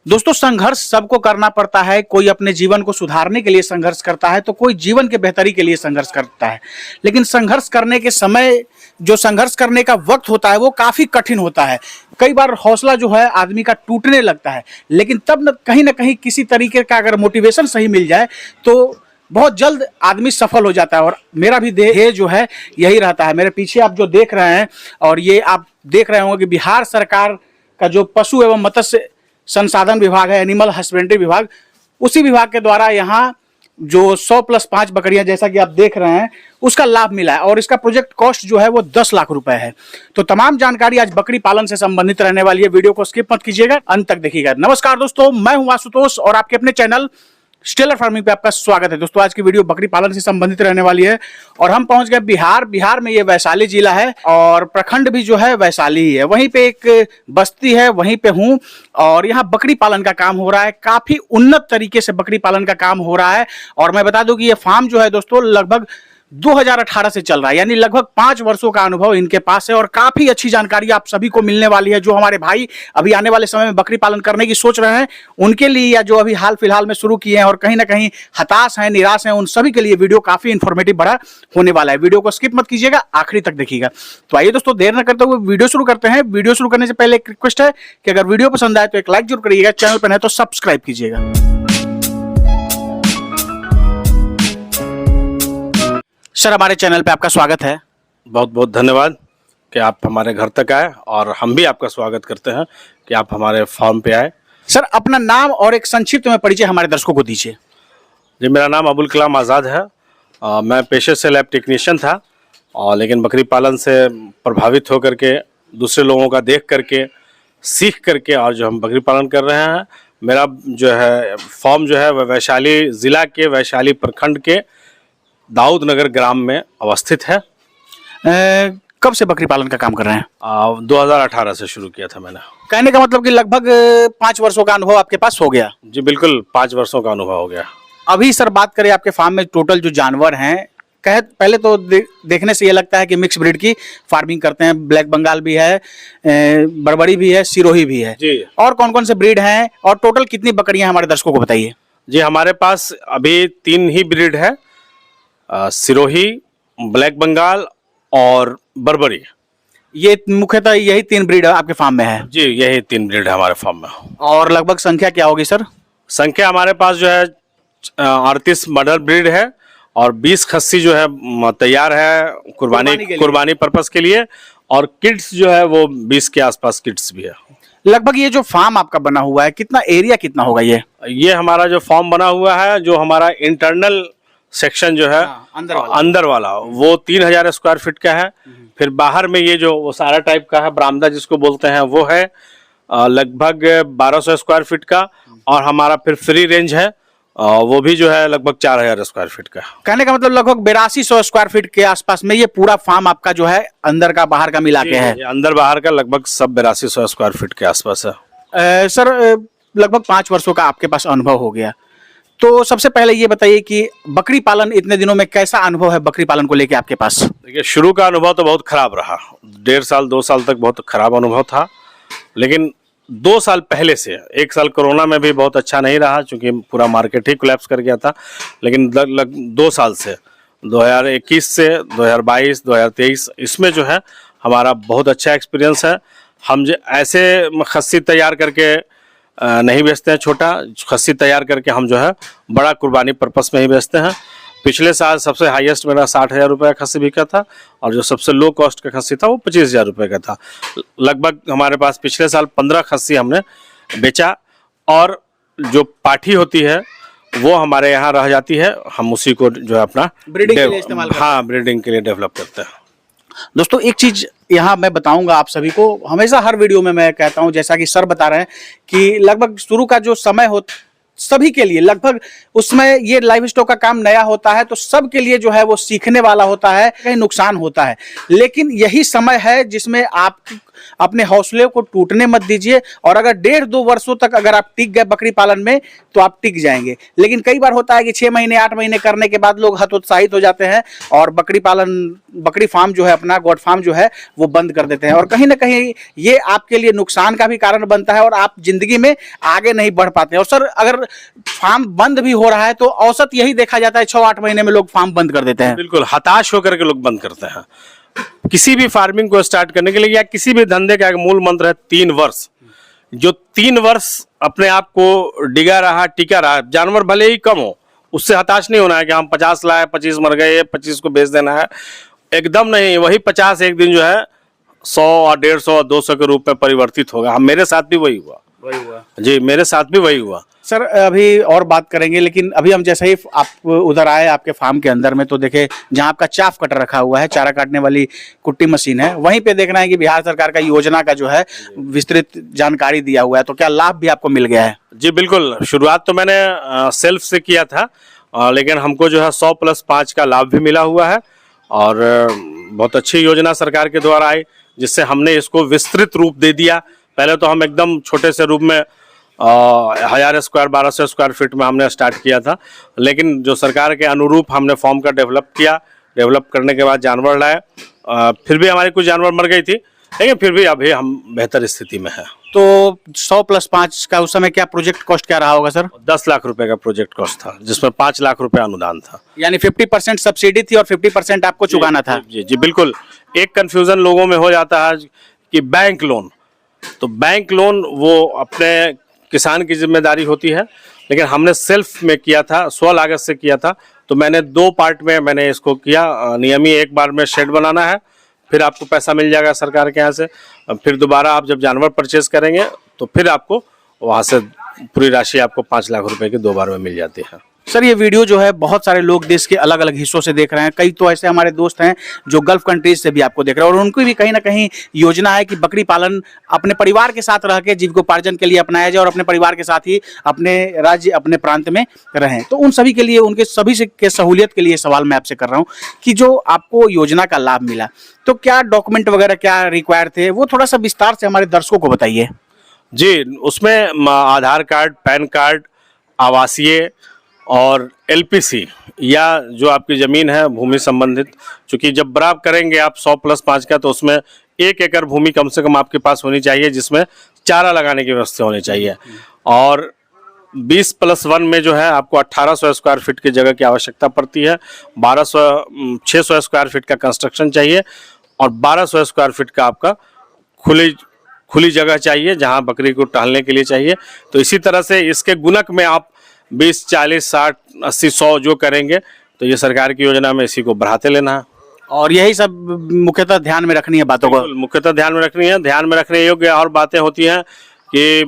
दोस्तों, संघर्ष सबको करना पड़ता है। कोई अपने जीवन को सुधारने के लिए संघर्ष करता है तो कोई जीवन के बेहतरी के लिए संघर्ष करता है। लेकिन संघर्ष करने के समय, जो संघर्ष करने का वक्त होता है वो काफ़ी कठिन होता है। कई बार हौसला जो है आदमी का टूटने लगता है, लेकिन तब न कहीं किसी तरीके का अगर मोटिवेशन सही मिल जाए तो बहुत जल्द आदमी सफल हो जाता है। और मेरा भी ध्येय जो है यही रहता है। मेरे पीछे आप जो देख रहे हैं, और ये आप देख रहे होंगे कि बिहार सरकार का जो पशु एवं मत्स्य संसाधन विभाग है, एनिमल हस्बेंड्री विभाग, उसी विभाग के द्वारा यहाँ जो 100+5 बकरियां जैसा कि आप देख रहे हैं उसका लाभ मिला है। और इसका प्रोजेक्ट कॉस्ट जो है वो 10 लाख रुपए है। तो तमाम जानकारी आज बकरी पालन से संबंधित रहने वाली है। वीडियो को स्किप मत कीजिएगा, अंत तक देखिएगा। नमस्कार दोस्तों, मैं हूं आशुतोष और आपके अपने चैनल स्टेलर फार्मिंग पे आपका स्वागत है। दोस्तों, आज की वीडियो बकरी पालन से संबंधित रहने वाली है और हम पहुंच गए बिहार में। ये वैशाली जिला है और प्रखंड भी जो है वैशाली ही है। वहीं पे एक बस्ती है, वहीं पे हूं और यहाँ बकरी पालन का काम हो रहा है। काफी उन्नत तरीके से बकरी पालन का काम हो रहा है। और मैं बता दूं कि ये फार्म जो है दोस्तों लगभग 2018 से चल रहा है, यानी लगभग 5 वर्षों का अनुभव इनके पास है। और काफी अच्छी जानकारी आप सभी को मिलने वाली है। जो हमारे भाई अभी आने वाले समय में बकरी पालन करने की सोच रहे हैं उनके लिए, या जो अभी हाल फिलहाल में शुरू किए हैं और कहीं ना कहीं हताश हैं, निराश हैं, उन सभी के लिए वीडियो काफी इंफॉर्मेटिव बड़ा होने वाला है। वीडियो को स्किप मत कीजिएगा, आखिरी तक देखिएगा। तो आइए दोस्तों, देर न करते हुए वीडियो शुरू करते हैं। वीडियो शुरू करने से पहले एक रिक्वेस्ट है कि अगर वीडियो पसंद आए तो एक लाइक जरूर करिएगा, चैनल पर है तो सब्सक्राइब कीजिएगा। सर, हमारे चैनल पे आपका स्वागत है। बहुत बहुत धन्यवाद कि आप हमारे घर तक आए और हम भी आपका स्वागत करते हैं कि आप हमारे फार्म पे आए। सर, अपना नाम और एक संक्षिप्त में परिचय हमारे दर्शकों को दीजिए। जी, मेरा नाम अबुल कलाम आज़ाद है। मैं पेशे से लैब टेक्नीशियन था और लेकिन बकरी पालन से प्रभावित होकर के, दूसरे लोगों का देख करके, सीख करके और जो हम बकरी पालन कर रहे हैं। मेरा जो है फार्म जो है वह वैशाली ज़िला के वैशाली प्रखंड के दाऊद नगर ग्राम में अवस्थित है। कब से बकरी पालन का काम कर रहे हैं? 2018 से शुरू किया था मैंने। कहने का मतलब कि लगभग 5 वर्षों का अनुभव आपके पास हो गया। जी बिल्कुल, 5 वर्षों का अनुभव हो गया। अभी सर बात करें आपके फार्म में टोटल जो जानवर हैं, पहले तो देखने से ये लगता है कि मिक्स ब्रीड की फार्मिंग करते हैं। ब्लैक बंगाल भी है, बरबरी भी है, सिरोही भी है जी। और कौन कौन से ब्रीड हैं और टोटल कितनी बकरियां हमारे दर्शकों को बताइए। जी, हमारे पास अभी 3 ही ब्रीड है, सिरोही, ब्लैक बंगाल और बरबरी। ये मुख्यतः यही 3 ब्रीड आपके फार्म में है? जी, यही 3 ब्रीड है हमारे फार्म में। और लगभग संख्या क्या होगी सर? संख्या हमारे पास जो है 38 मॉडल ब्रीड है और 20 खस्सी जो है तैयार है कुर्बानी पर्पस के लिए। और किड्स जो है वो 20 के आसपास किड्स भी है। लगभग ये जो फार्म आपका बना हुआ है, कितना एरिया कितना होगा? ये हमारा जो फार्म बना हुआ है, जो हमारा इंटरनल सेक्शन जो है अंदर वाला वो 3000 स्क्वायर फीट का है। फिर बाहर में ये जो वो सारा टाइप का है, बरामदा जिसको बोलते हैं, वो है लगभग 1200 स्क्वायर फीट का। और हमारा फिर फ्री रेंज है, वो भी जो है लगभग 4000 स्क्वायर फीट का। कहने का मतलब लगभग 8200 स्क्वायर फीट के आसपास में ये पूरा फार्म आपका जो है अंदर का बाहर का मिला के है? अंदर बाहर का लगभग सब 8200 स्क्वायर फीट के आसपास है। सर, लगभग 5 वर्षों का आपके पास अनुभव हो गया, तो सबसे पहले ये बताइए कि बकरी पालन इतने दिनों में कैसा अनुभव है बकरी पालन को लेके आपके पास? देखिए, शुरू का अनुभव तो बहुत खराब रहा। 1.5 साल 2 साल तक बहुत खराब अनुभव था। लेकिन 2 साल पहले से, 1 साल कोरोना में भी बहुत अच्छा नहीं रहा क्योंकि पूरा मार्केट ही कोलैप्स कर गया था। लेकिन 2 साल से 2021 से 2022 2023 इसमें जो है हमारा बहुत अच्छा एक्सपीरियंस है। हम जो ऐसे खस्सी तैयार करके नहीं बेचते हैं, छोटा खस्सी तैयार करके हम जो है बड़ा कुर्बानी पर्पस में ही बेचते हैं। पिछले साल सबसे हाईएस्ट मेरा 60,000 रुपये का खस्सी बिका था और जो सबसे लो कॉस्ट का खस्सी था वो 25,000 रुपये का था। लगभग हमारे पास पिछले साल 15 खस्सी हमने बेचा। और जो पाठी होती है वो हमारे यहाँ रह जाती है, हम उसी को जो है अपना ब्रीडिंग के लिए इस्तेमाल करते हैं। हाँ, ब्रीडिंग के लिए डेवलप करते हैं। दोस्तों, एक चीज यहाँ मैं बताऊंगा आप सभी को, हमेशा हर वीडियो में मैं कहता हूँ, जैसा कि सर बता रहे हैं कि लगभग शुरू का जो समय हो सभी के लिए, लगभग उसमें ये लाइव स्टॉक का काम नया होता है तो सब के लिए जो है वो सीखने वाला होता है, कहीं नुकसान होता है। लेकिन यही समय है जिसमें आप अपने हौसले को टूटने मत दीजिए, और अगर 1.5-2 वर्षों तक अगर आप टिक गए बकरी पालन में तो आप टिक जाएंगे। लेकिन कई बार होता है कि 6 महीने 8 महीने करने के बाद लोग हतोत्साहित हो जाते हैं और बकरी फार्म जो है, अपना गोट फार्म जो है वो बंद कर देते हैं, और कहीं ना कहीं ये आपके लिए नुकसान का भी कारण बनता है और आप जिंदगी में आगे नहीं बढ़ पाते हैं। और सर, अगर फार्म बंद भी हो रहा है तो औसत यही देखा जाता है 6-8 महीने में लोग फार्म बंद कर देते हैं। बिल्कुल हताश होकर के लोग बंद करते हैं। किसी भी फार्मिंग को स्टार्ट करने के लिए या किसी भी धंधे का एक मूल मंत्र है 3 वर्ष। जो 3 वर्ष अपने आप को डिगा रहा, टिका रहा, जानवर भले ही कम हो, उससे हताश नहीं होना है कि हम 50 लाए, 25 मर गए, 25 को बेच देना है। एकदम नहीं, वही 50 एक दिन जो है 100 और 150 और 200 के रूप में परिवर्तित होगा। हम मेरे साथ भी वही हुआ जी, मेरे साथ भी वही हुआ। सर, अभी और बात करेंगे, लेकिन अभी हम जैसे ही आप उधर आए आपके फार्म के अंदर में, तो देखे जहां आपका चाफ कटर रखा हुआ है, चारा काटने वाली कुट्टी मशीन है, वहीं पे देखना है कि बिहार सरकार का योजना का जो है विस्तृत जानकारी दिया हुआ है। तो क्या लाभ भी आपको मिल गया है? जी बिल्कुल, शुरुआत तो मैंने सेल्फ से किया था, लेकिन हमको जो है 100+5 का लाभ भी मिला हुआ है, और बहुत अच्छी योजना सरकार के द्वारा आई, जिससे हमने इसको विस्तृत रूप दे दिया। पहले तो हम एकदम छोटे से रूप में 1000 स्क्वायर 1200 स्क्वायर फीट में हमने स्टार्ट किया था, लेकिन जो सरकार के अनुरूप हमने फॉर्म का डेवलप किया। डेवलप करने के बाद जानवर लाए, फिर भी हमारी कुछ जानवर मर गई थी, लेकिन फिर भी अभी हम बेहतर स्थिति में हैं। तो 100+5 का उस समय क्या प्रोजेक्ट कॉस्ट क्या रहा होगा सर? 10 लाख रुपए का प्रोजेक्ट कॉस्ट था, जिसमें 5 लाख रुपए अनुदान था। यानी 50% सब्सिडी थी और 50% आपको चुकाना था। जी जी बिल्कुल। एक कंफ्यूजन लोगों में हो जाता है कि बैंक लोन, तो बैंक लोन वो अपने किसान की जिम्मेदारी होती है, लेकिन हमने सेल्फ में किया था, स्वलागत से किया था। तो मैंने 2 पार्ट में मैंने इसको किया। नियमित एक बार में शेड बनाना है, फिर आपको पैसा मिल जाएगा सरकार के यहाँ से। फिर दोबारा आप जब जानवर परचेज करेंगे तो फिर आपको वहाँ से पूरी राशि आपको 5 लाख रुपए की 2 बार में मिल जाती है। सर, ये वीडियो जो है बहुत सारे लोग देश के अलग अलग हिस्सों से देख रहे हैं। कई तो ऐसे हमारे दोस्त हैं जो गल्फ कंट्रीज से भी आपको देख रहे हैं, और उनको भी कहीं ना कहीं योजना है कि बकरी पालन अपने परिवार के साथ रह के जीविकोपार्जन के लिए अपनाया जाए और अपने परिवार के साथ ही अपने राज्य, अपने प्रांत में रहें। तो उन सभी के लिए, उनके सभी से के सहूलियत के लिए सवाल मैं आपसे कर रहा हूँ कि जो आपको योजना का लाभ मिला, तो क्या डॉक्यूमेंट वगैरह क्या रिक्वायर थे, वो थोड़ा सा विस्तार से हमारे दर्शकों को बताइए। जी, उसमें आधार कार्ड, पैन कार्ड, आवासीय और एलपीसी या जो आपकी ज़मीन है भूमि संबंधित, चूँकि जब बराबर करेंगे आप 100+5 का, तो उसमें 1 एकड़ भूमि कम से कम आपके पास होनी चाहिए, जिसमें चारा लगाने की व्यवस्था होनी चाहिए। और 20+1 में जो है आपको 1800 स्क्वायर फीट की जगह की आवश्यकता पड़ती है। 600 स्क्वायर फीट का कंस्ट्रक्शन चाहिए, और 1200 स्क्वायर फीट का आपका खुली जगह चाहिए, जहाँ बकरी को टहलने के लिए चाहिए। तो इसी तरह से इसके गुणक में आप 20, 40, 60, 80, 100 जो करेंगे, तो ये सरकार की योजना में इसी को बढ़ाते लेना है। और यही सब मुख्यतः ध्यान में रखनी है बातों को। मुख्यतः ध्यान में रखनी है। ध्यान में रखने योग्य और बातें होती हैं कि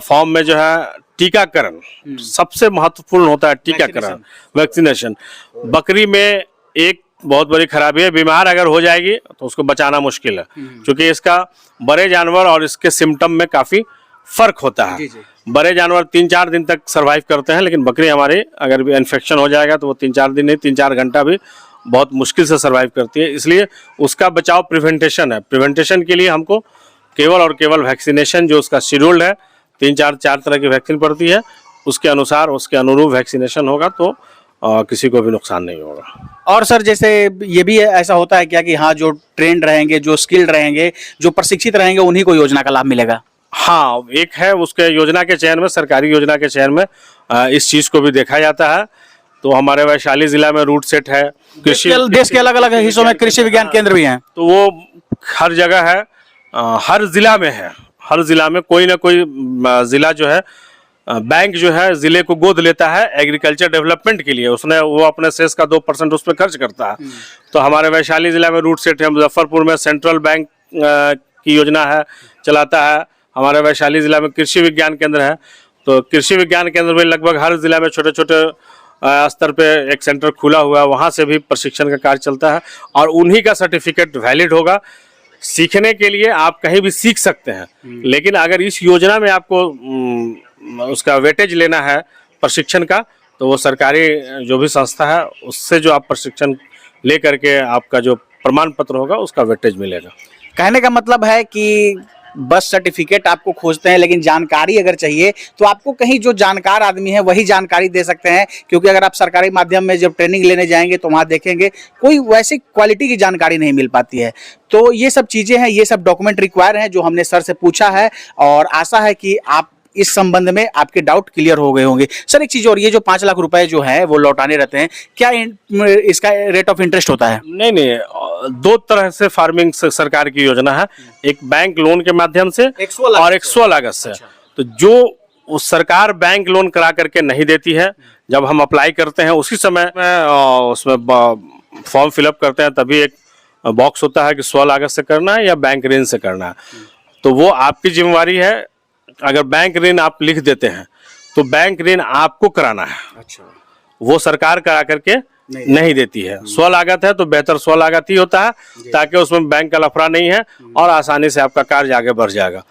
फॉर्म में जो है टीकाकरण सबसे महत्वपूर्ण होता है। टीकाकरण, वैक्सीनेशन। बकरी में एक बहुत बड़ी खराबी है, बीमार अगर हो जाएगी तो उसको बचाना मुश्किल है, क्योंकि इसका बड़े जानवर और इसके सिम्टम में काफ़ी फर्क होता है। बड़े जानवर 3-4 दिन तक सरवाइव करते हैं, लेकिन बकरी हमारी अगर भी इन्फेक्शन हो जाएगा तो वो 3-4 दिन नहीं, 3-4 घंटा भी बहुत मुश्किल से सरवाइव करती है। इसलिए उसका बचाव प्रिवेंटेशन है। प्रिवेंटेशन के लिए हमको केवल और केवल वैक्सीनेशन, जो उसका शेड्यूल्ड है, 3-4 तरह की वैक्सीन पड़ती है, उसके अनुसार उसके अनुरूप वैक्सीनेशन होगा तो किसी को भी नुकसान नहीं होगा। और सर, जैसे ये भी ऐसा होता है क्या कि हाँ, जो ट्रेंड रहेंगे, जो स्किल्ड रहेंगे, जो प्रशिक्षित रहेंगे, उन्हीं को योजना का लाभ मिलेगा? हाँ, एक है उसके योजना के चयन में, सरकारी योजना के चयन में इस चीज़ को भी देखा जाता है। तो हमारे वैशाली जिला में रूट सेट है, कृषि, देश के अलग अलग हिस्सों में कृषि विज्ञान केंद्र भी हैं, तो वो हर जगह है, हर जिला में है। हर जिला में कोई ना कोई जिला जो है, बैंक जो है जिले को गोद लेता है एग्रीकल्चर डेवलपमेंट के लिए। उसने वो अपने सेस का 2% उस पर खर्च करता है। तो हमारे वैशाली जिला में रूट सेट है। मुजफ्फरपुर में सेंट्रल बैंक की योजना है, चलाता है। हमारे वैशाली जिला में कृषि विज्ञान केंद्र है। तो कृषि विज्ञान केंद्र में लगभग हर जिला में छोटे छोटे स्तर पे एक सेंटर खुला हुआ है, वहाँ से भी प्रशिक्षण का कार्य चलता है, और उन्हीं का सर्टिफिकेट वैलिड होगा। सीखने के लिए आप कहीं भी सीख सकते हैं, लेकिन अगर इस योजना में आपको उसका वेटेज लेना है प्रशिक्षण का, तो वो सरकारी जो भी संस्था है उससे जो आप प्रशिक्षण ले करके आपका जो प्रमाण पत्र होगा उसका वेटेज मिलेगा। कहने का मतलब है कि बस सर्टिफिकेट आपको खोजते हैं, लेकिन जानकारी अगर चाहिए तो आपको कहीं जो जानकार आदमी है वही जानकारी दे सकते हैं, क्योंकि अगर आप सरकारी माध्यम में जब ट्रेनिंग लेने जाएंगे तो वहाँ देखेंगे कोई वैसी क्वालिटी की जानकारी नहीं मिल पाती है। तो ये सब चीज़ें हैं, ये सब डॉक्यूमेंट रिक्वायर हैं जो हमने सर से पूछा है, और आशा है कि आप इस संबंध में आपके डाउट क्लियर हो गए होंगे। सर एक चीज़ और, ये जो 5 लाख रुपए जो है वो लौटाने रहते हैं, क्या इसका रेट ऑफ इंटरेस्ट होता है? नहीं नहीं, दो तरह से फार्मिंग सरकार की योजना है, एक बैंक लोन के माध्यम से और एक स्वलागत से। तो जो सरकार बैंक लोन करा करके नहीं देती है, जब हम अप्लाई करते हैं उसी समय में उसमें फॉर्म फिलअप करते हैं, तभी एक बॉक्स होता है कि स्वलागत से करना है या बैंक ऋण से करना है। तो वो आपकी जिम्मेवारी है। अगर बैंक ऋण आप लिख देते हैं तो बैंक ऋण आपको कराना है। अच्छा, वो सरकार करा करके नहीं देती है। स्वलागत है तो बेहतर स्वलागत ही होता है, ताकि उसमें बैंक का लफड़ा नहीं है और आसानी से आपका कार्य आगे बढ़ जाएगा।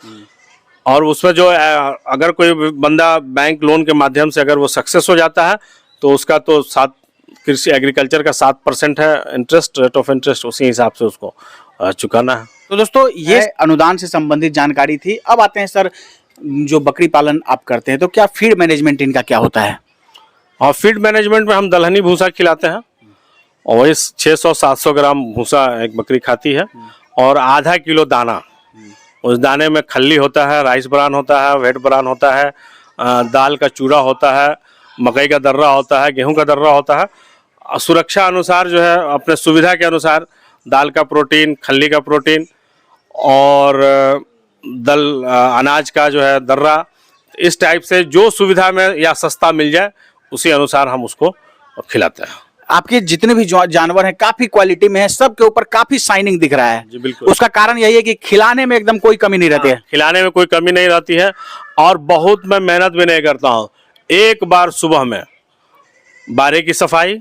और उसमें जो अगर कोई बंदा बैंक लोन के माध्यम से अगर वो सक्सेस हो जाता है तो उसका तो 7 कृषि एग्रीकल्चर का 7% है इंटरेस्ट, रेट ऑफ इंटरेस्ट, उसी हिसाब से उसको चुकाना है। तो दोस्तों ये अनुदान से संबंधित जानकारी थी। अब आते हैं सर, जो बकरी पालन आप करते हैं तो क्या फीड मैनेजमेंट इनका क्या होता है? और फीड मैनेजमेंट में हम दलहनी भूसा खिलाते हैं, और इस 600-700 ग्राम भूसा एक बकरी खाती है, और आधा किलो दाना। उस दाने में खल्ली होता है, राइस ब्रान होता है, वेट ब्रान होता है, दाल का चूरा होता है, मकई का दर्रा होता है, गेहूं का दर्रा होता है। सुरक्षा अनुसार जो है, अपने सुविधा के अनुसार दाल का प्रोटीन, खल्ली का प्रोटीन और अनाज का जो है दर्रा, इस टाइप से जो सुविधा में या सस्ता मिल जाए उसी अनुसार हम उसको खिलाते हैं। आपके जितने भी जानवर हैं काफी क्वालिटी में है, सबके ऊपर काफी शाइनिंग दिख रहा है। जी बिल्कुल। उसका कारण यही है कि खिलाने में एकदम कोई कमी नहीं रहती है। खिलाने में कोई कमी नहीं रहती है, और बहुत मैं मेहनत भी नहीं करता हूँ। एक बार सुबह में बारे की सफाई,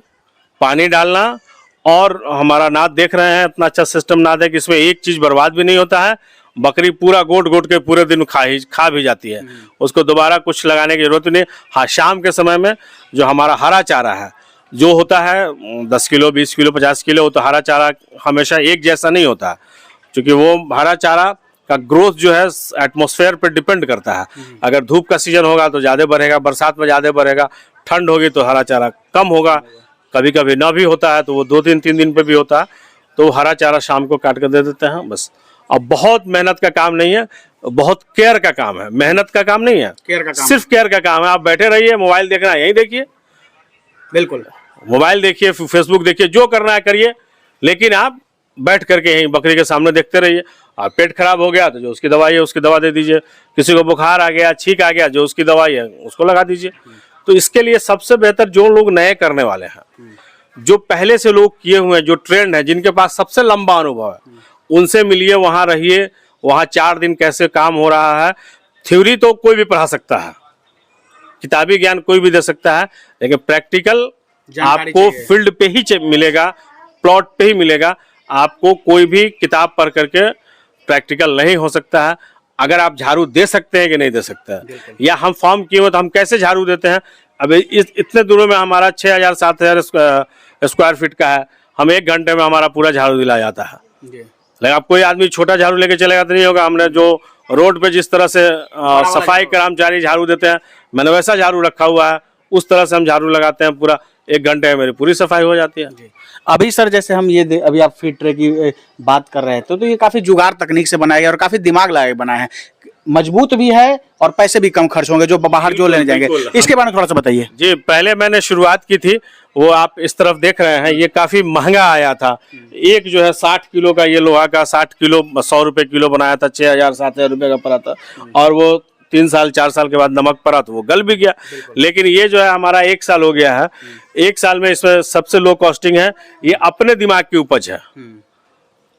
पानी डालना, और हमारा नाद देख रहे हैं, इतना अच्छा सिस्टम नाद है कि इसमें एक चीज बर्बाद भी नहीं होता है। बकरी पूरा गोट गोट के पूरे दिन खा भी जाती है, उसको दोबारा कुछ लगाने की जरूरत नहीं। हाँ, शाम के समय में जो हमारा हरा चारा है जो होता है 10 किलो, 20 किलो, 50 किलो, वो तो हरा चारा हमेशा एक जैसा नहीं होता है, क्योंकि वो हरा चारा का ग्रोथ जो है एटमॉस्फेयर पर डिपेंड करता है। अगर धूप का सीजन होगा तो ज़्यादा बढ़ेगा, बरसात में ज़्यादा बढ़ेगा, ठंड होगी तो हरा चारा कम होगा, कभी कभी ना भी होता है तो वो 2-3 दिन पे भी होता है। तो हरा चारा शाम को काट कर दे देते हैं बस। अब बहुत मेहनत का काम नहीं है, बहुत केयर का काम है, मेहनत का काम नहीं है, केयर का काम, सिर्फ केयर का काम है। आप बैठे रहिए, मोबाइल देखना है यही देखिए, बिल्कुल मोबाइल देखिए, फेसबुक देखिए, जो करना है करिए, लेकिन आप बैठ करके यहीं बकरी के सामने देखते रहिए। और पेट खराब हो गया तो जो उसकी दवाई है उसकी दवा दे दीजिए, किसी को बुखार आ गया, छींक आ गया, जो उसकी दवाई है उसको लगा दीजिए। तो इसके लिए सबसे बेहतर जो लोग नए करने वाले हैं, जो पहले से लोग किए हुए हैं, जो ट्रेंड है, जिनके पास सबसे लंबा अनुभव है, उनसे मिलिए, वहाँ रहिए, वहाँ 4 दिन कैसे काम हो रहा है। थ्योरी तो कोई भी पढ़ा सकता है, किताबी ज्ञान कोई भी दे सकता है, लेकिन प्रैक्टिकल आपको फील्ड पे ही मिलेगा, प्लॉट पे ही मिलेगा। आपको कोई भी किताब पढ़ करके प्रैक्टिकल नहीं हो सकता है। अगर आप झाड़ू दे सकते हैं कि नहीं दे सकते हैं, या हम फार्म किए हुए तो हम कैसे झाड़ू देते हैं। अब इतने दूरों में हमारा 6000-7000 स्क्वायर फीट का है, हम 1 घंटे में हमारा पूरा झाड़ू दिला जाता है। लेकिन अब कोई आदमी छोटा झाड़ू लेके चलेगा तो नहीं होगा। हमने जो रोड पे जिस तरह से सफाई कर्मचारी झाड़ू देते हैं, मैंने वैसा झाड़ू रखा हुआ है, उस तरह से हम झाड़ू लगाते हैं, पूरा 1 घंटे में मेरी पूरी सफाई हो जाती है। अभी सर जैसे हम ये अभी आप फीड ट्रे की बात कर रहे थे, तो ये काफी जुगाड़ तकनीक से बनाया गया और काफी दिमाग लगा के बना है, मजबूत भी है और पैसे भी कम खर्च होंगे जो बाहर जो लेने जाएंगे। इसके बारे में थोड़ा सा बताइए। जी, पहले मैंने शुरुआत की थी, वो आप इस तरफ देख रहे हैं, ये काफी महंगा आया था। एक जो है 60 किलो का, ये लोहा का 60 किलो 100 रुपए किलो बनाया था, 6000-7000 रुपए का पड़ा था, और वो 3-4 साल के बाद नमक पड़ा तो वो गल भी गया। लेकिन ये जो है हमारा 1 साल हो गया है, 1 साल में इसमें सबसे लो कॉस्टिंग है। ये अपने दिमाग की उपज है,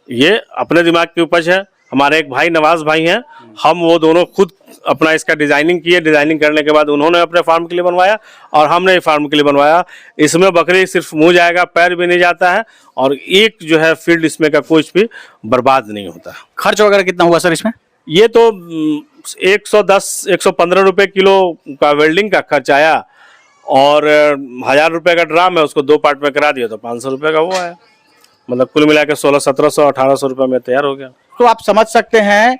ये अपने दिमाग की उपज है। हमारे एक भाई नवाज भाई हैं, हम वो दोनों खुद अपना इसका डिजाइनिंग किए। डिजाइनिंग करने के बाद उन्होंने अपने फार्म के लिए बनवाया और हमने फार्म के लिए बनवाया। इसमें बकरी सिर्फ मुंह जाएगा, पैर भी नहीं जाता है, और एक जो है फील्ड इसमें का कुछ भी बर्बाद नहीं होता। खर्च वगैरह कितना हुआ सर इसमें? ये तो 110-115 रुपए किलो का वेल्डिंग का खर्च आया, और 1000 रुपए का ड्राम है, उसको 2 पार्ट में करा दिया तो 500 रुपए का वो आया। मतलब कुल मिला के 1600-1700 1800 रुपये में तैयार हो गया। तो आप समझ सकते हैं,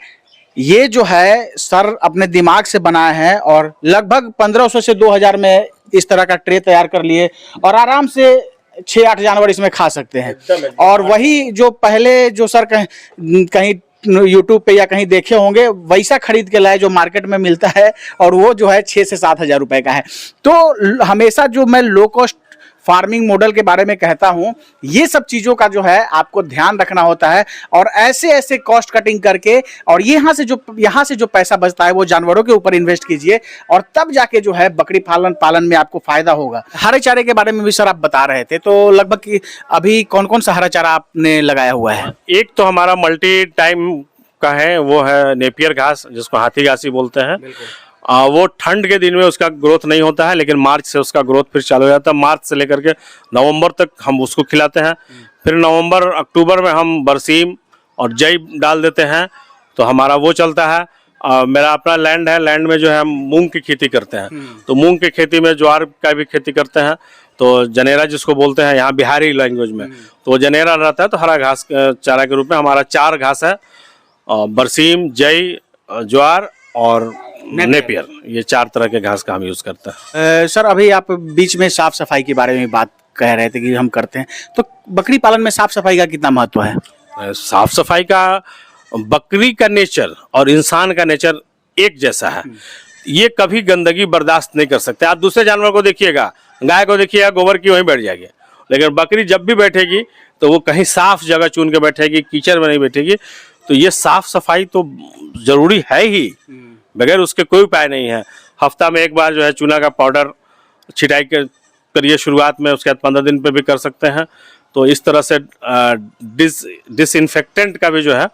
ये जो है सर अपने दिमाग से बनाए हैं और लगभग 1500 से 2000 में इस तरह का ट्रे तैयार कर लिए और आराम से 6-8 जानवर इसमें खा सकते हैं। और वही जो पहले जो सर कहीं यूट्यूब पे या कहीं देखे होंगे वैसा खरीद के लाए जो मार्केट में मिलता है, और वो जो है 6 से 7 हजार रुपए का है। तो हमेशा जो मैं लो कॉस्ट फार्मिंग मॉडल के बारे में कहता हूं, ये सब चीजों का जो है आपको ध्यान रखना होता है और ऐसे ऐसे कॉस्ट कटिंग करके, और यहाँ से जो पैसा बचता है वो जानवरों के ऊपर इन्वेस्ट कीजिए और तब जाके जो है बकरी पालन में आपको फायदा होगा। हरे चारे के बारे में भी सर आप बता रहे थे, तो लगभग अभी कौन कौन सा हरा चारा आपने लगाया हुआ है? एक तो हमारा मल्टी टाइम का है, वो है नेपियर घास, जिसको हाथी घासी बोलते हैं। वो ठंड के दिन में उसका ग्रोथ नहीं होता है, लेकिन मार्च से उसका ग्रोथ फिर चालू हो जाता है। मार्च से लेकर के नवंबर तक हम उसको खिलाते हैं। फिर नवंबर अक्टूबर में हम बरसीम और जई डाल देते हैं, तो हमारा वो चलता है। मेरा अपना लैंड है, लैंड में जो है हम मूंग की खेती करते हैं, तो मूंग की खेती में ज्वार का भी खेती करते हैं। तो जनेरा जिसको बोलते हैं यहाँ बिहारी लैंग्वेज में, तो वो जनेरा रहता है। तो हरा घास चारा के रूप में हमारा 4 घास है, बरसीम, जई, ज्वार और नेपियर, ये 4 तरह के घास का हम यूज करते हैं। सर अभी आप बीच में साफ सफाई के बारे में बात कह रहे थे कि हम करते हैं, तो बकरी पालन में साफ सफाई का कितना महत्व है? साफ सफाई का, बकरी का नेचर और इंसान का नेचर एक जैसा है। ये कभी गंदगी बर्दाश्त नहीं कर सकते। आप दूसरे जानवर को देखिएगा, गाय को देखिएगा, गोबर की वहीं बैठ जाएगी, लेकिन बकरी जब भी बैठेगी तो वो कहीं साफ जगह चुन के बैठेगी, कीचड़ में नहीं बैठेगी। तो ये साफ सफाई तो जरूरी है ही, बगैर उसके कोई उपाय नहीं है। हफ्ता में एक बार जो है चूना का पाउडर छिटाई करिए शुरुआत में, उसके बाद 15 दिन पे भी कर सकते हैं। तो इस तरह से डिसइंफेक्टेंट का भी जो है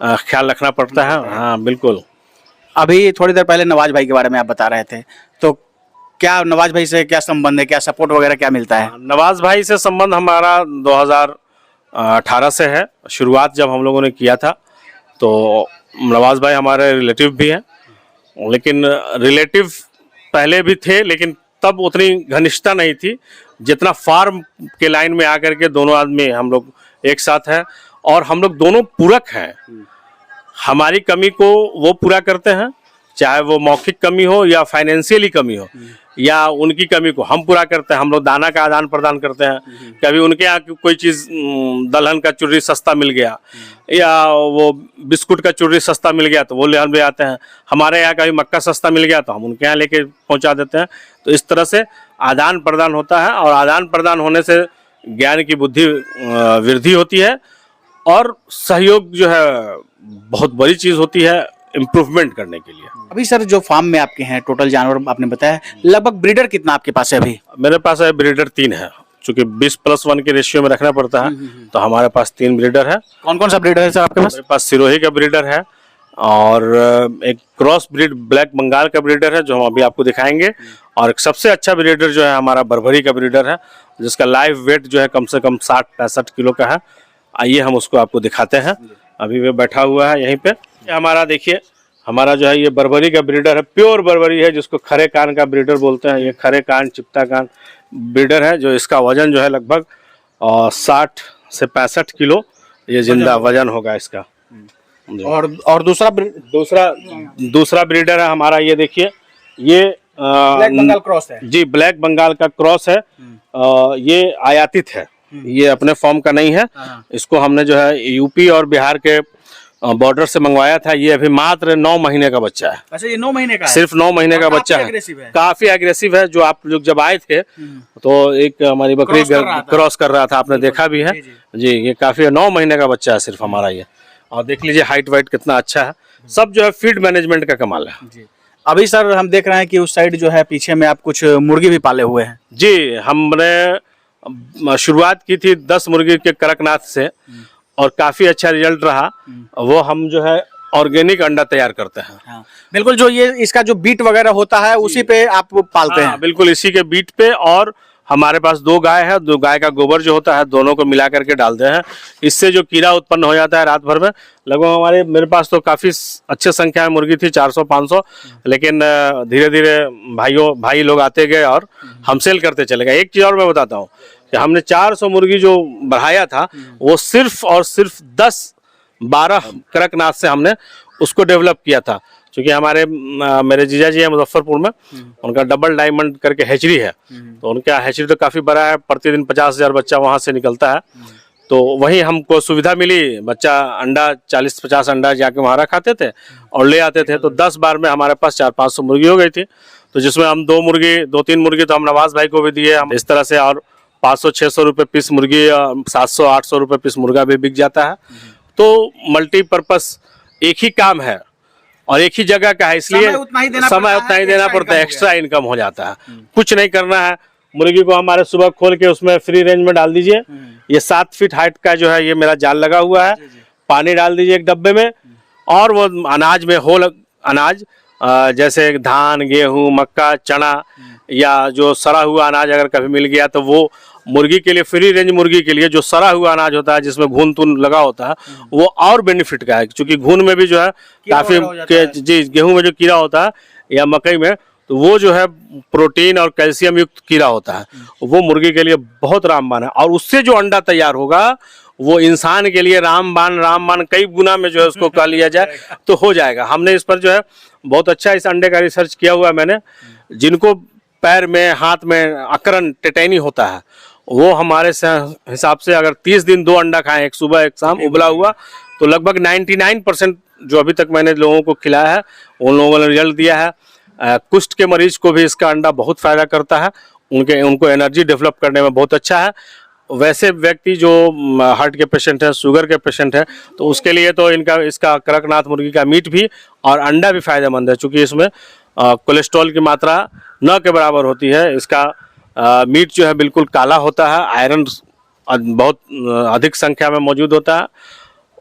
ख्याल रखना पड़ता है। हाँ बिल्कुल। अभी थोड़ी देर पहले नवाज भाई के बारे में आप बता रहे थे, तो क्या नवाज भाई से क्या संबंध है, क्या सपोर्ट वगैरह क्या मिलता है? नवाज भाई से संबंध हमारा 2018 से है। शुरुआत जब हम लोगों ने किया था तो नवाज भाई हमारे रिलेटिव भी हैं, लेकिन रिलेटिव पहले भी थे, लेकिन तब उतनी घनिष्ठता नहीं थी जितना फार्म के लाइन में आकर के दोनों आदमी हम लोग एक साथ हैं और हम लोग दोनों पूरक हैं। हमारी कमी को वो पूरा करते हैं, चाहे वो मौखिक कमी हो या फाइनेंशियली कमी हो, या उनकी कमी को हम पूरा करते हैं। हम लोग दाना का आदान प्रदान करते हैं। कभी उनके यहाँ कोई चीज़, दलहन का चुर्री सस्ता मिल गया या वो बिस्कुट का चुर्री सस्ता मिल गया तो वो ले हम ले आते हैं। हमारे यहाँ कभी मक्का सस्ता मिल गया तो हम उनके यहाँ लेके पहुँचा देते हैं। तो इस तरह से आदान प्रदान होता है, और आदान प्रदान होने से ज्ञान की बुद्धि वृद्धि होती है और सहयोग जो है बहुत बड़ी चीज़ होती है इम्प्रूवमेंट करने के लिए। अभी सर जो फार्म में आपके हैं टोटल जानवर आपने बताया, लगभग ब्रीडर कितना आपके पास है अभी? मेरे पास है ब्रीडर 3 है, चूंकि 20+1 के रेशियो में रखना पड़ता है, तो हमारे पास 3 ब्रीडर है। कौन कौन सा ब्रीडर है सर आपके पास? मेरे पास सिरोही का ब्रीडर है और एक क्रॉस ब्रीड ब्लैक बंगाल का ब्रीडर है जो हम अभी आपको दिखाएंगे, और एक सबसे अच्छा ब्रीडर जो है हमारा बरबरी का ब्रीडर है, जिसका लाइव वेट जो है कम से कम 60-65 किलो का है। आइए हम उसको आपको दिखाते हैं। अभी वो बैठा हुआ है यहीं पे। हमारा देखिए, हमारा जो है ये बरबरी का ब्रीडर है, प्योर बरबरी है, जिसको खरे कान का ब्रीडर बोलते हैं। ये खरे कान चिपटा कान ब्रीडर है, जो इसका वजन जो है लगभग 60 से 65 किलो ये जिंदा वजन होगा इसका। और दूसरा ब्रीडर है हमारा, ये देखिए, ये ब्लैक बंगाल क्रॉस है जी, ब्लैक बंगाल का क्रॉस है। ये आयातित है, ये अपने फॉर्म का नहीं है। इसको हमने जो है यूपी और बिहार के बॉर्डर से मंगवाया था। ये अभी मात्र 9 महीने का बच्चा है। अच्छा, ये 9 महीने का है? सिर्फ 9 महीने का बच्चा है। काफी एग्रेसिव है। जो आप लोग जब आए थे तो एक हमारी बकरी क्रॉस कर रहा था, आपने देखा भी है जी। ये काफी 9 महीने का बच्चा है सिर्फ हमारा ये। और देख लीजिए हाइट वाइट कितना अच्छा है। सब जो है फीड मैनेजमेंट का कमाल है। अभी सर हम देख रहे हैं कि उस साइड जो है पीछे में आप कुछ मुर्गी भी पाले हुए हैं। जी, हमने शुरुआत की थी 10 मुर्गी के कड़कनाथ से और काफी अच्छा रिजल्ट रहा। वो हम जो है ऑर्गेनिक अंडा तैयार करते हैं। हाँ, बिल्कुल। जो ये इसका जो बीट वगैरह होता है उसी पे आप पालते हैं? बिल्कुल इसी के बीट पे। और हमारे पास 2 गाय है, 2 गाय का गोबर जो होता है दोनों को मिला करके डालते हैं। इससे जो कीड़ा उत्पन्न हो जाता है रात भर में, लगभग मेरे पास तो काफी अच्छी संख्या में मुर्गी थी, 400-500, लेकिन धीरे धीरे भाई लोग आते गए और हम सेल करते चले गए। एक चीज और मैं बताता हूँ कि हमने 400 मुर्गी जो बढ़ाया था वो सिर्फ और सिर्फ 10-12 कड़कनाथ से हमने उसको डेवलप किया था। क्योंकि हमारे मेरे जीजा जी है मुजफ्फरपुर में, उनका डबल डायमंड करके हैचरी है, तो उनका हैचरी तो काफ़ी बड़ा है, प्रतिदिन 50,000 बच्चा वहाँ से निकलता है। तो वही हमको सुविधा मिली, बच्चा अंडा 40-50 अंडा जाके वहाँ रखाते थे और ले आते थे, तो 10 बार में हमारे पास 400-500 मुर्गी हो गई थी। तो जिसमें हम 2-3 मुर्गी तो हम नवाज भाई को भी दिए हम इस तरह से, और 500-600 रुपये पीस मुर्गी, 700-800 रुपये पीस मुर्गा भी बिक जाता है। तो मल्टीपर्पज़ एक ही काम है और एक ही जगह का है, इसलिए समय उतना ही देना पड़ता है, एक्स्ट्रा इनकम हो जाता है। कुछ नहीं करना है, मुर्गी को हमारे सुबह खोल के उसमें फ्री रेंज में डाल दीजिए। ये 7 फीट हाइट का जो है ये मेरा जाल लगा हुआ है, पानी डाल दीजिए एक डब्बे में, और वो अनाज में होल अनाज जैसे धान, गेहूं, मक्का, चना या जो सड़ा हुआ अनाज अगर कभी मिल गया तो वो मुर्गी के लिए, फ्री रेंज मुर्गी के लिए जो सड़ा हुआ अनाज होता है जिसमें घुन तुन लगा होता है वो और बेनिफिट का है, क्योंकि घुन में भी जो है काफ़ी जी गेहूं में जो कीड़ा होता है या मकई में, तो वो जो है प्रोटीन और कैल्शियम युक्त कीड़ा होता है, वो मुर्गी के लिए बहुत रामबाण है। और उससे जो अंडा तैयार होगा वो इंसान के लिए रामबाण कई गुना में जो है उसको कह लिया जाए तो हो जाएगा। हमने इस पर जो है बहुत अच्छा इस अंडे का रिसर्च किया हुआ है मैंने। जिनको पैर में, हाथ में अकरन, टेटैनी होता है, वो हमारे हिसाब से अगर 30 दिन 2 अंडा खाएं, एक सुबह एक शाम उबला हुआ, तो लगभग 99% जो अभी तक मैंने लोगों को खिलाया है उन लोगों ने रिजल्ट दिया है। कुष्ठ के मरीज को भी इसका अंडा बहुत फायदा करता है, उनको एनर्जी डेवलप करने में बहुत अच्छा है। वैसे व्यक्ति जो हार्ट के पेशेंट हैं, शुगर के पेशेंट हैं, तो उसके लिए तो इसका कड़कनाथ मुर्गी का मीट भी और अंडा भी फायदेमंद है, क्योंकि इसमें कोलेस्ट्रॉल की मात्रा न के बराबर होती है। इसका मीट जो है बिल्कुल काला होता है, आयरन बहुत अधिक संख्या में मौजूद होता है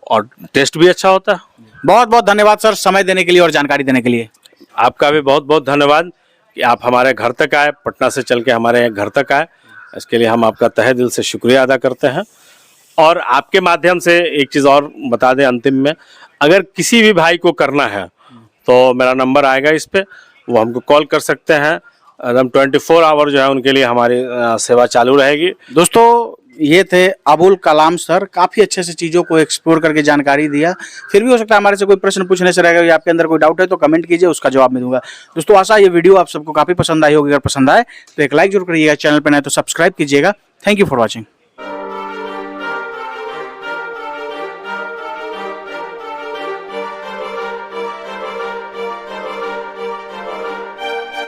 और टेस्ट भी अच्छा होता है। बहुत बहुत धन्यवाद सर, समय देने के लिए और जानकारी देने के लिए। आपका भी बहुत बहुत धन्यवाद कि आप हमारे घर तक आए, पटना से चल के हमारे घर तक आए, इसके लिए हम आपका तहे दिल से शुक्रिया अदा करते हैं। और आपके माध्यम से एक चीज़ और बता दें अंतिम में, अगर किसी भी भाई को करना है तो मेरा नंबर आएगा इस पर, वो हमको कॉल कर सकते हैं। एकदम 24 आवर जो है उनके लिए हमारी सेवा चालू रहेगी। दोस्तों ये थे अबुल कलाम सर, काफ़ी अच्छे से चीज़ों को एक्सप्लोर करके जानकारी दिया। फिर भी हो सकता है हमारे से कोई प्रश्न पूछने से रहेगा या आपके अंदर कोई डाउट है तो कमेंट कीजिए, उसका जवाब मैं दूंगा। दोस्तों आशा ये वीडियो आप सबको काफ़ी पसंद आई होगी, अगर पसंद आए तो एक लाइक जरूर करिएगा, चैनल पर नए तो सब्सक्राइब कीजिएगा। Thank you for watching.